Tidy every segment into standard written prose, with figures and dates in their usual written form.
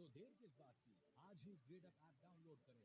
तो देर किस बात की, आज ही ग्रेड अप ऐप डाउनलोड करें।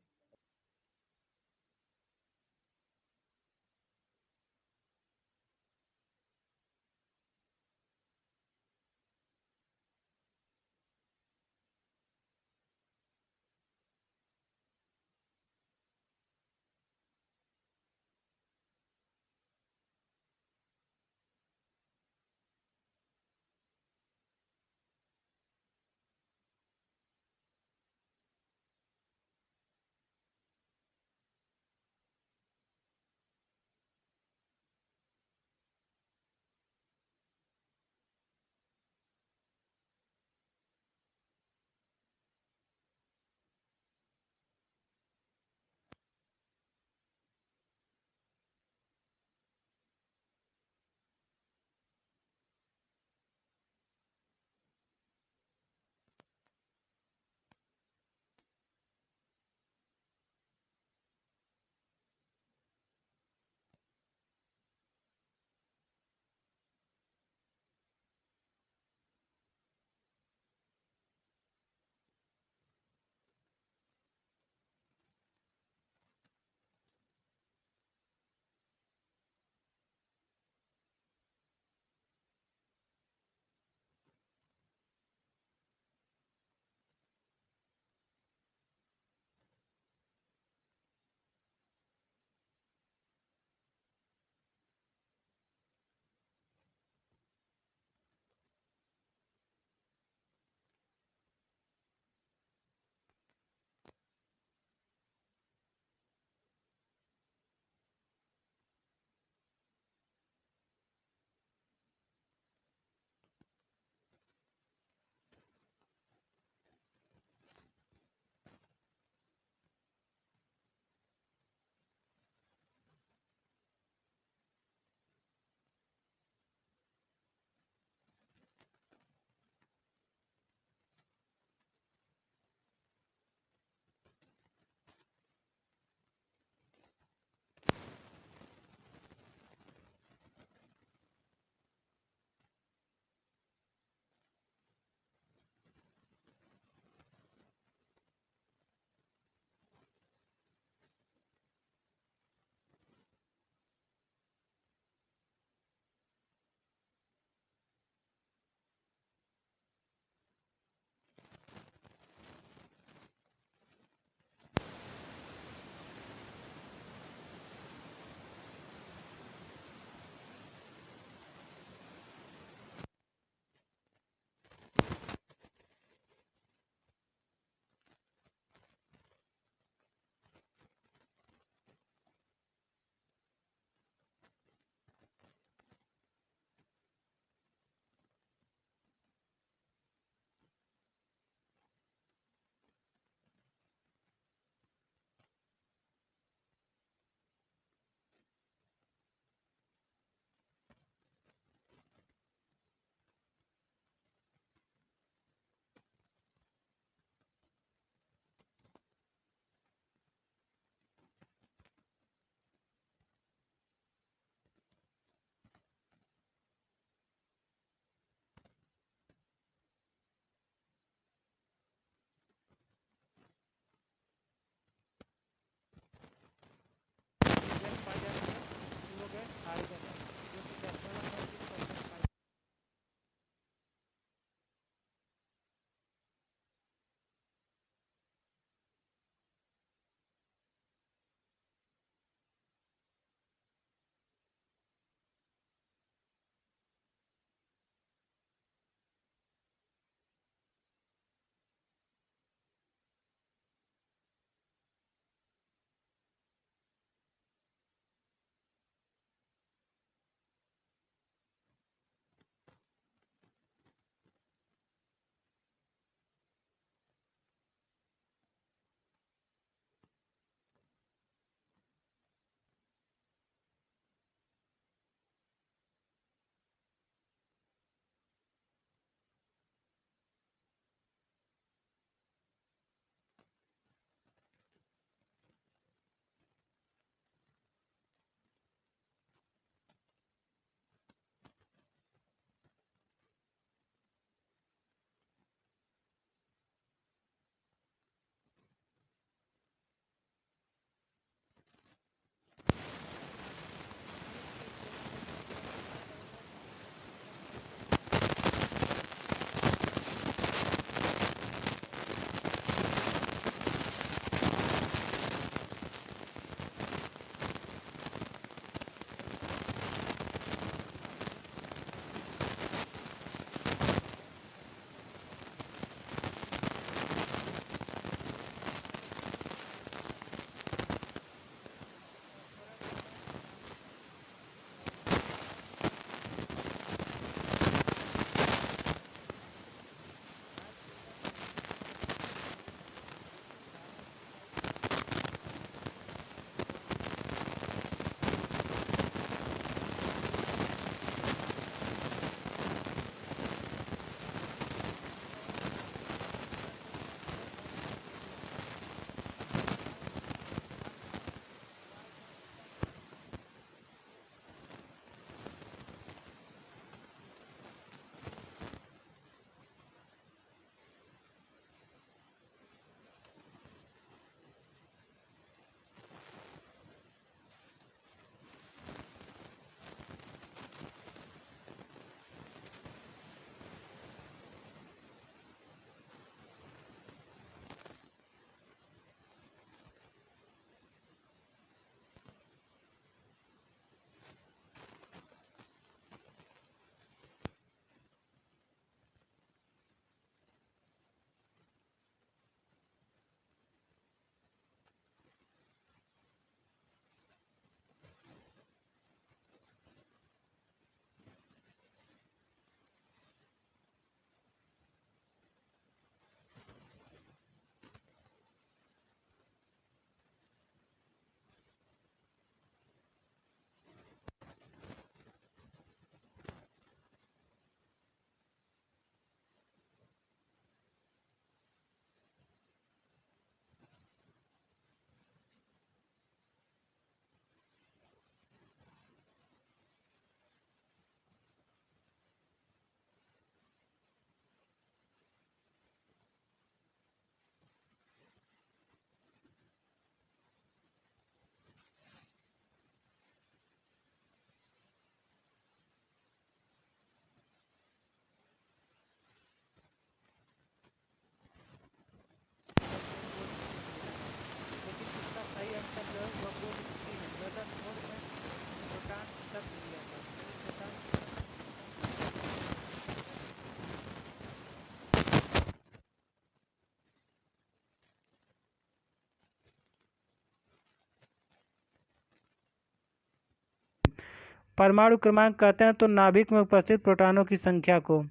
परमाणु क्रमांक कहते हैं तो नाभिक में उपस्थित प्रोटॉनों की संख्या को।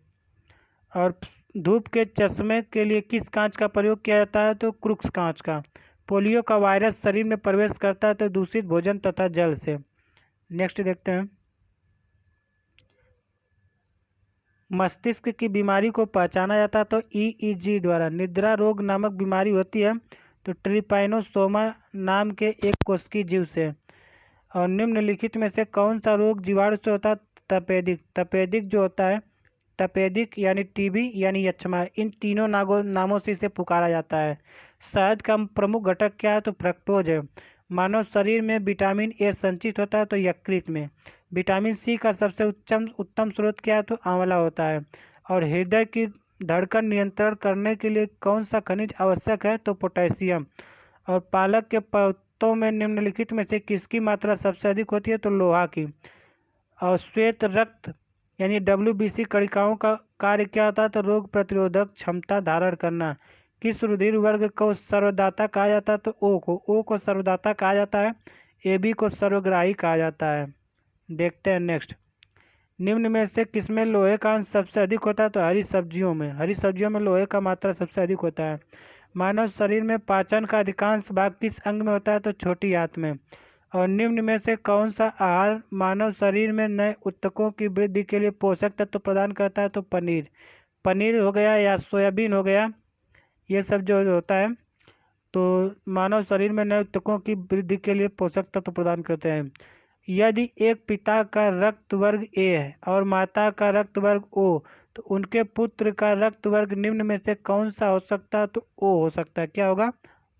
और धूप के चश्मे के लिए किस कांच का प्रयोग किया जाता है तो क्रुक्स कांच का। पोलियो का वायरस शरीर में प्रवेश करता है तो दूषित भोजन तथा जल से। नेक्स्ट देखते हैं, मस्तिष्क की बीमारी को पहचाना जाता है तो ईईजी द्वारा। निद्रा रोग नामक बीमारी होती है तो ट्रिपाइनोसोमा नाम के एक कोशिकीय जीव से। और निम्नलिखित में से कौन सा रोग जीवाणु से होता है? तपेदिक। तपेदिक जो होता है, तपेदिक यानी टीबी यानी यक्ष्मा, इन तीनों नामों से इसे पुकारा जाता है। शहद का प्रमुख घटक क्या है तो फ्रक्टोज है। मानव शरीर में विटामिन ए संचित होता है तो यकृत में। विटामिन सी का सबसे उत्तम स्रोत क्या है तो आंवला होता है। और हृदय की धड़कन नियंत्रण करने के लिए कौन सा खनिज आवश्यक है तो पोटेशियम। और पालक के पत्तों में निम्नलिखित में से किसकी मात्रा सबसे अधिक होती है तो लोहा की। और श्वेत रक्त यानी WBC कणिकाओं का कार्य क्या होता है तो रोग प्रतिरोधक क्षमता धारण करना। किस रुधिर वर्ग को सर्वदाता कहा जाता है तो ओ को सर्वदाता कहा जाता है। AB को सर्वग्राही कहा जाता है। देखते हैं नेक्स्ट, निम्न में से किसमें लोहे का अंश सबसे अधिक होता है तो हरी सब्जियों में। हरी सब्जियों में लोहे का मात्रा सबसे अधिक होता है। मानव शरीर में पाचन का अधिकांश भाग किस अंग में होता है तो छोटी आंत में। और निम्न में से कौन सा आहार मानव शरीर में नए ऊतकों की वृद्धि के लिए पोषक तत्व प्रदान करता है तो पनीर। पनीर हो गया या सोयाबीन हो गया, ये सब जो होता है तो मानव शरीर में नए ऊतकों की वृद्धि के लिए पोषक तत्व प्रदान करते हैं। यदि एक पिता का रक्त वर्ग ए है और माता का रक्त वर्ग ओ तो उनके पुत्र का रक्त वर्ग निम्न में से कौन सा हो सकता है तो ओ हो सकता है। क्या होगा?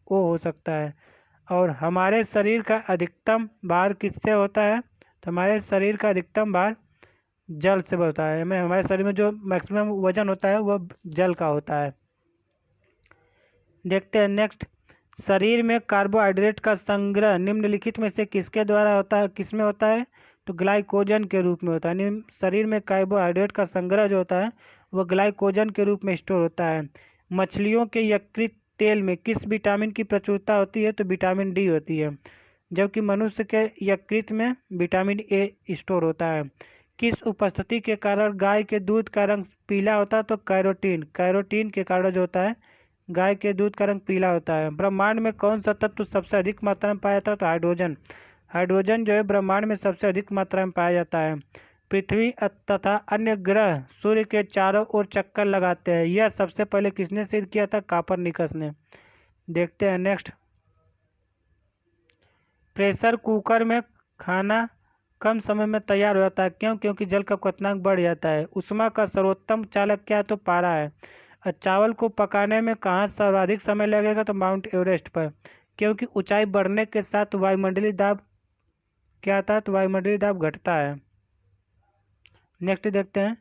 ओ हो सकता है। और हमारे शरीर का अधिकतम भार किससे होता है तो हमारे शरीर का अधिकतम भार जल से होता है। हमारे शरीर में जो मैक्सिमम वजन होता है वह जल का होता है। देखते हैं नेक्स्ट, शरीर में कार्बोहाइड्रेट का संग्रह निम्नलिखित में से किसके द्वारा होता है, किसमें होता है तो ग्लाइकोजन के रूप में होता है। शरीर में कार्बोहाइड्रेट का संग्रह जो होता है वह ग्लाइकोजन के रूप में स्टोर होता है। मछलियों के यकृत तेल में किस विटामिन की प्रचुरता होती है तो विटामिन डी होती है। जबकि मनुष्य के यकृत में विटामिन ए स्टोर होता है। किस उपस्थिति के कारण गाय के दूध का रंग पीला होता है तो कैरोटीन। कैरोटीन के कारण जो होता है गाय के दूध का रंग पीला होता है। ब्रह्मांड में कौन सा तत्व सबसे अधिक मात्रा में पाया जाता है तो हाइड्रोजन। हाइड्रोजन जो है ब्रह्मांड में सबसे अधिक मात्रा में पाया जाता है। पृथ्वी तथा अन्य ग्रह सूर्य के चारों ओर चक्कर लगाते हैं, यह सबसे पहले किसने सिद्ध किया था? कापरनिकस ने। देखते हैं नेक्स्ट, प्रेशर कुकर में खाना कम समय में तैयार हो जाता है, क्यों? क्योंकि जल का क्वथनांक बढ़ जाता है। ऊष्मा का सर्वोत्तम चालक क्या है तो पारा है। और चावल को पकाने में कहाँ सर्वाधिक समय लगेगा तो माउंट एवरेस्ट पर, क्योंकि ऊंचाई बढ़ने के साथ वायुमंडलीय दाब क्या आता है तो वायुमंडलीय दाब घटता है। नेक्स्ट देखते हैं,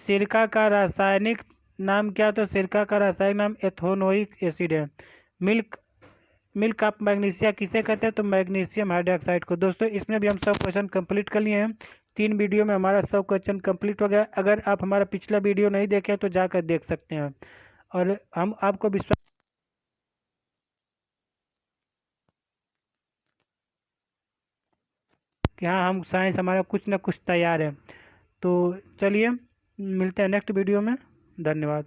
सिरका का रासायनिक नाम क्या? तो सिरका का रासायनिक नाम एथेनोइक एसिड है। मिल्क ऑफ मैग्नीशिया किसे कहते हैं तो मैग्नीशियम हाइड्रोक्साइड को। दोस्तों इसमें भी हम सब क्वेश्चन कंप्लीट कर लिए हैं। 3 वीडियो में हमारा सब क्वेश्चन कंप्लीट हो गया। अगर आप हमारा पिछला वीडियो नहीं देखे तो जाकर देख सकते हैं। और हम आपको विश्वास कि हाँ हम साइंस हमारा कुछ ना कुछ तैयार है। तो चलिए मिलते हैं नेक्स्ट वीडियो में। धन्यवाद।